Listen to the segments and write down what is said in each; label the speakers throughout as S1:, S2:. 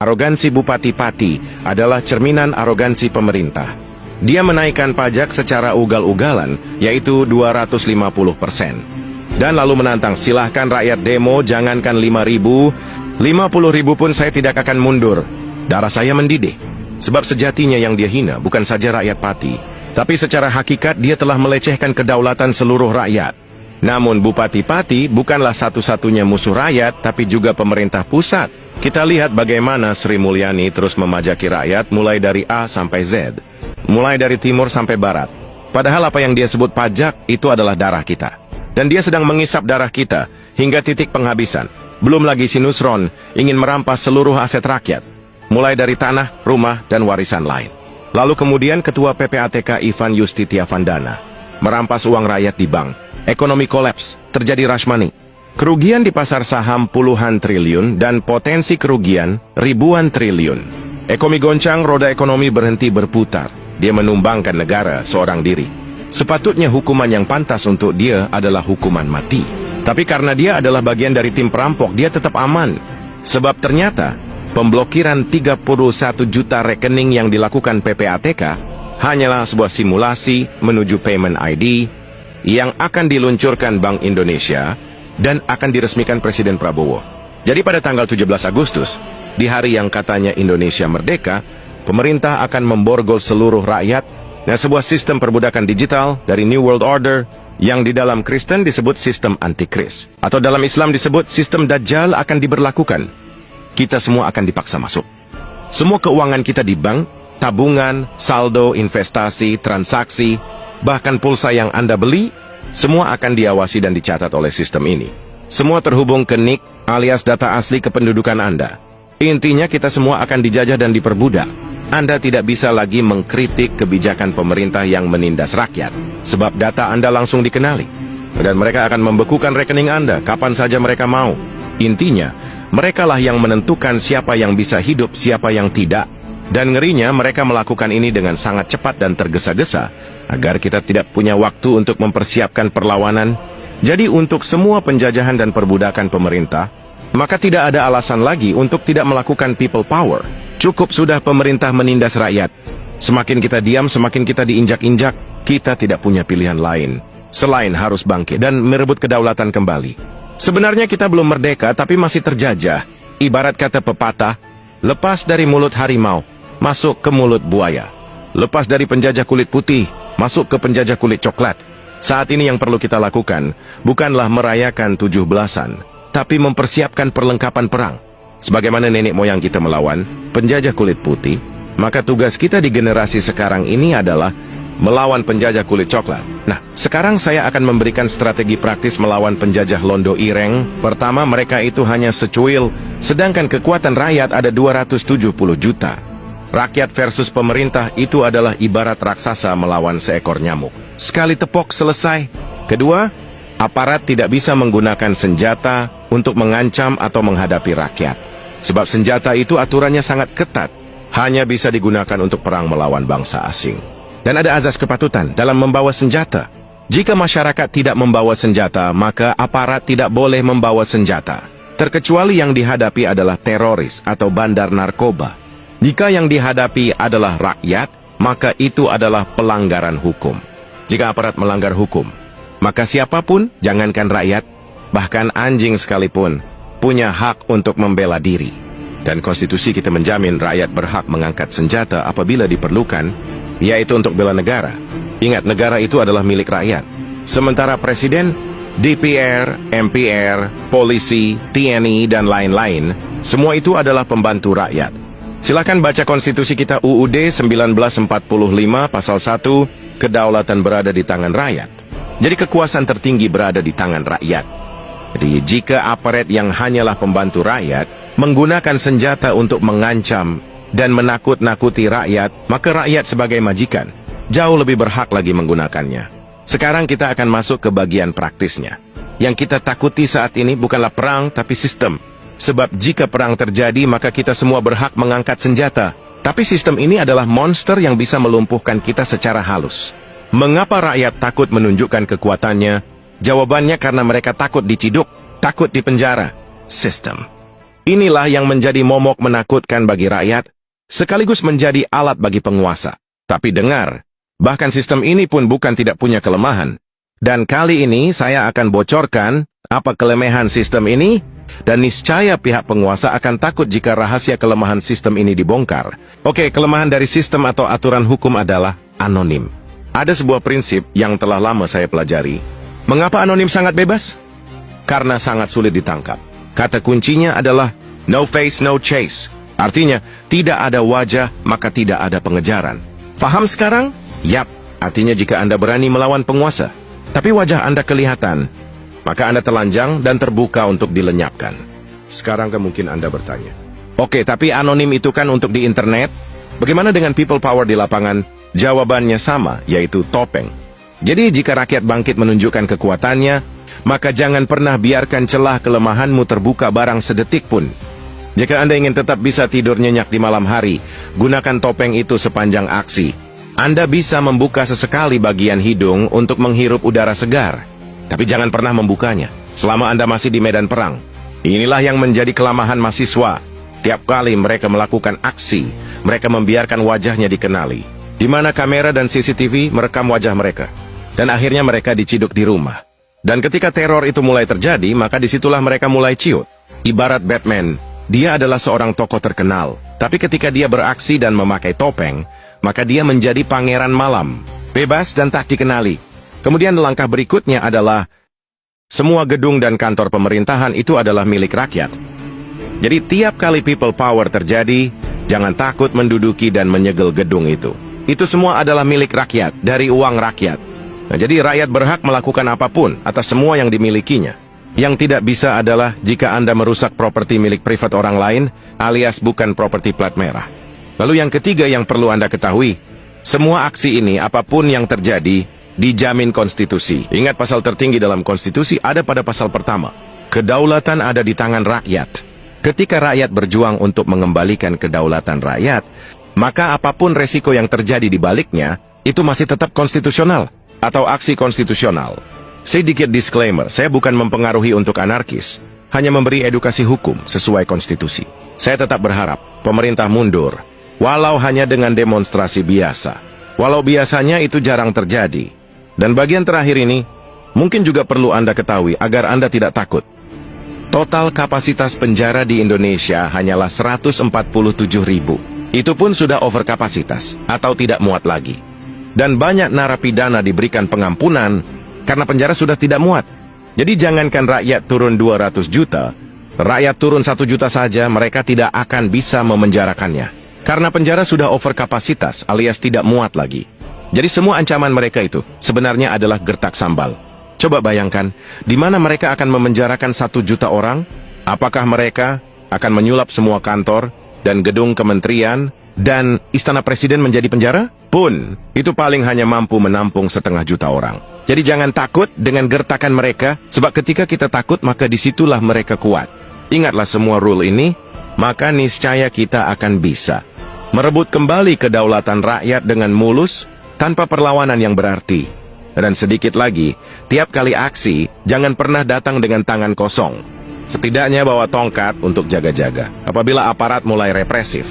S1: Arogansi Bupati Pati adalah cerminan arogansi pemerintah. Dia menaikkan pajak secara ugal-ugalan, yaitu 250%. Dan lalu menantang, silahkan rakyat demo, jangankan 5.000, 50.000 pun saya tidak akan mundur. Darah saya mendidih. Sebab sejatinya yang dia hina bukan saja rakyat Pati, tapi secara hakikat dia telah melecehkan kedaulatan seluruh rakyat. Namun Bupati Pati bukanlah satu-satunya musuh rakyat, tapi juga pemerintah pusat. Kita lihat bagaimana Sri Mulyani terus memajaki rakyat mulai dari A sampai Z. Mulai dari timur sampai barat. Padahal apa yang dia sebut pajak itu adalah darah kita. Dan dia sedang mengisap darah kita hingga titik penghabisan. Belum lagi si Nusron ingin merampas seluruh aset rakyat. Mulai dari tanah, rumah, dan warisan lain. Lalu kemudian Ketua PPATK Ivan Yustitiavandana merampas uang rakyat di bank. Ekonomi kolaps, terjadi rush money. Kerugian di pasar saham puluhan triliun dan potensi kerugian ribuan triliun. Ekonomi goncang, roda ekonomi berhenti berputar. Dia menumbangkan negara seorang diri. Sepatutnya hukuman yang pantas untuk dia adalah hukuman mati. Tapi karena dia adalah bagian dari tim perampok, dia tetap aman. Sebab ternyata pemblokiran 31 juta rekening yang dilakukan PPATK hanyalah sebuah simulasi menuju payment ID yang akan diluncurkan Bank Indonesia dan akan diresmikan Presiden Prabowo. Jadi pada tanggal 17 Agustus, di hari yang katanya Indonesia merdeka, pemerintah akan memborgol seluruh rakyat dan sebuah sistem perbudakan digital dari New World Order yang di dalam Kristen disebut sistem antikris. Atau dalam Islam disebut sistem Dajjal akan diberlakukan. Kita semua akan dipaksa masuk. Semua keuangan kita di bank, tabungan, saldo, investasi, transaksi, bahkan pulsa yang Anda beli, semua akan diawasi dan dicatat oleh sistem ini. Semua terhubung ke NIK alias data asli kependudukan Anda. Intinya kita semua akan dijajah dan diperbudak. Anda tidak bisa lagi mengkritik kebijakan pemerintah yang menindas rakyat, sebab data Anda langsung dikenali. Dan mereka akan membekukan rekening Anda kapan saja mereka mau. Intinya, merekalah yang menentukan siapa yang bisa hidup, siapa yang tidak. Dan ngerinya mereka melakukan ini dengan sangat cepat dan tergesa-gesa, agar kita tidak punya waktu untuk mempersiapkan perlawanan. Jadi untuk semua penjajahan dan perbudakan pemerintah, maka tidak ada alasan lagi untuk tidak melakukan people power. Cukup sudah pemerintah menindas rakyat. Semakin kita diam, semakin kita diinjak-injak. Kita tidak punya pilihan lain selain harus bangkit dan merebut kedaulatan kembali. Sebenarnya kita belum merdeka, tapi masih terjajah. Ibarat kata pepatah, lepas dari mulut harimau, masuk ke mulut buaya. Lepas dari penjajah kulit putih, masuk ke penjajah kulit coklat. Saat ini yang perlu kita lakukan bukanlah merayakan 17-an, tapi mempersiapkan perlengkapan perang. Sebagaimana nenek moyang kita melawan penjajah kulit putih, maka tugas kita di generasi sekarang ini adalah melawan penjajah kulit coklat. Nah, sekarang saya akan memberikan strategi praktis melawan penjajah londo ireng. Pertama, mereka itu hanya secuil, sedangkan kekuatan rakyat ada 270 juta. Rakyat versus pemerintah itu adalah ibarat raksasa melawan seekor nyamuk. Sekali tepok selesai. Kedua, aparat tidak bisa menggunakan senjata untuk mengancam atau menghadapi rakyat. Sebab senjata itu aturannya sangat ketat, hanya bisa digunakan untuk perang melawan bangsa asing. Dan ada azas kepatutan dalam membawa senjata. Jika masyarakat tidak membawa senjata, maka aparat tidak boleh membawa senjata. Terkecuali yang dihadapi adalah teroris atau bandar narkoba. Jika yang dihadapi adalah rakyat, maka itu adalah pelanggaran hukum. Jika aparat melanggar hukum, maka siapapun, jangankan rakyat, bahkan anjing sekalipun, punya hak untuk membela diri. Dan konstitusi kita menjamin rakyat berhak mengangkat senjata apabila diperlukan, yaitu untuk bela negara. Ingat, negara itu adalah milik rakyat. Sementara presiden, DPR, MPR, polisi, TNI, dan lain-lain, semua itu adalah pembantu rakyat. Silakan baca konstitusi kita UUD 1945 pasal 1, kedaulatan berada di tangan rakyat. Jadi kekuasaan tertinggi berada di tangan rakyat. Jadi jika aparat yang hanyalah pembantu rakyat menggunakan senjata untuk mengancam dan menakut-nakuti rakyat, maka rakyat sebagai majikan jauh lebih berhak lagi menggunakannya. Sekarang kita akan masuk ke bagian praktisnya. Yang kita takuti saat ini bukanlah perang, tapi sistem. Sebab jika perang terjadi, maka kita semua berhak mengangkat senjata. Tapi sistem ini adalah monster yang bisa melumpuhkan kita secara halus. Mengapa rakyat takut menunjukkan kekuatannya? Jawabannya karena mereka takut diciduk, takut dipenjara. Sistem. Inilah yang menjadi momok menakutkan bagi rakyat, sekaligus menjadi alat bagi penguasa. Tapi dengar, bahkan sistem ini pun bukan tidak punya kelemahan. Dan kali ini saya akan bocorkan apa kelemahan sistem ini, dan niscaya pihak penguasa akan takut jika rahasia kelemahan sistem ini dibongkar. Oke, kelemahan dari sistem atau aturan hukum adalah anonim. Ada sebuah prinsip yang telah lama saya pelajari. Mengapa anonim sangat bebas? Karena sangat sulit ditangkap. Kata kuncinya adalah no face, no chase. Artinya, tidak ada wajah, maka tidak ada pengejaran. Faham sekarang? Yap, artinya jika Anda berani melawan penguasa, tapi wajah Anda kelihatan, maka Anda telanjang dan terbuka untuk dilenyapkan. Sekarang kan mungkin Anda bertanya, oke, tapi anonim itu kan untuk di internet? Bagaimana dengan people power di lapangan? Jawabannya sama, yaitu topeng. Jadi jika rakyat bangkit menunjukkan kekuatannya, maka jangan pernah biarkan celah kelemahanmu terbuka barang sedetik pun. Jika Anda ingin tetap bisa tidur nyenyak di malam hari, gunakan topeng itu sepanjang aksi. Anda bisa membuka sesekali bagian hidung untuk menghirup udara segar. Tapi jangan pernah membukanya selama Anda masih di medan perang. Inilah yang menjadi kelemahan mahasiswa. Tiap kali mereka melakukan aksi, mereka membiarkan wajahnya dikenali, di mana kamera dan CCTV merekam wajah mereka. Dan akhirnya mereka diciduk di rumah. Dan ketika teror itu mulai terjadi, maka disitulah mereka mulai ciut. Ibarat Batman, dia adalah seorang tokoh terkenal. Tapi ketika dia beraksi dan memakai topeng, maka dia menjadi pangeran malam, bebas dan tak dikenali. Kemudian langkah berikutnya adalah, semua gedung dan kantor pemerintahan itu adalah milik rakyat. Jadi tiap kali people power terjadi, jangan takut menduduki dan menyegel gedung itu. Itu semua adalah milik rakyat, dari uang rakyat. Nah, jadi rakyat berhak melakukan apapun atas semua yang dimilikinya. Yang tidak bisa adalah jika Anda merusak properti milik privat orang lain, alias bukan properti plat merah. Lalu yang ketiga yang perlu Anda ketahui, semua aksi ini apapun yang terjadi, dijamin konstitusi. Ingat pasal tertinggi dalam konstitusi ada pada pasal pertama. Kedaulatan ada di tangan rakyat. Ketika rakyat berjuang untuk mengembalikan kedaulatan rakyat, maka apapun resiko yang terjadi di baliknya, itu masih tetap konstitusional atau aksi konstitusional. Sedikit disclaimer, saya bukan mempengaruhi untuk anarkis, hanya memberi edukasi hukum sesuai konstitusi. Saya tetap berharap pemerintah mundur, walau hanya dengan demonstrasi biasa. Walau biasanya itu jarang terjadi. Dan bagian terakhir ini, mungkin juga perlu Anda ketahui agar Anda tidak takut. Total kapasitas penjara di Indonesia hanyalah 147.000. Itu pun sudah over kapasitas atau tidak muat lagi. Dan banyak narapidana diberikan pengampunan karena penjara sudah tidak muat. Jadi jangankan rakyat turun 200 juta, rakyat turun 1 juta saja mereka tidak akan bisa memenjarakannya. Karena penjara sudah over kapasitas alias tidak muat lagi. Jadi semua ancaman mereka itu sebenarnya adalah gertak sambal. Coba bayangkan, di mana mereka akan memenjarakan 1 juta orang? Apakah mereka akan menyulap semua kantor dan gedung kementerian dan istana presiden menjadi penjara? Pun, itu paling hanya mampu menampung 1/2 juta orang. Jadi jangan takut dengan gertakan mereka, sebab ketika kita takut maka disitulah mereka kuat. Ingatlah semua rule ini, maka niscaya kita akan bisa merebut kembali kedaulatan rakyat dengan mulus, tanpa perlawanan yang berarti. Dan sedikit lagi, tiap kali aksi, jangan pernah datang dengan tangan kosong. Setidaknya bawa tongkat untuk jaga-jaga. Apabila aparat mulai represif,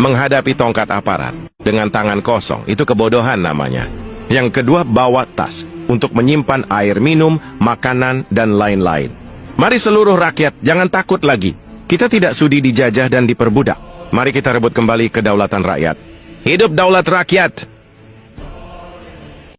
S1: menghadapi tongkat aparat dengan tangan kosong, itu kebodohan namanya. Yang kedua, bawa tas untuk menyimpan air minum, makanan, dan lain-lain. Mari seluruh rakyat, jangan takut lagi. Kita tidak sudi dijajah dan diperbudak. Mari kita rebut kembali kedaulatan rakyat. Hidup daulat rakyat!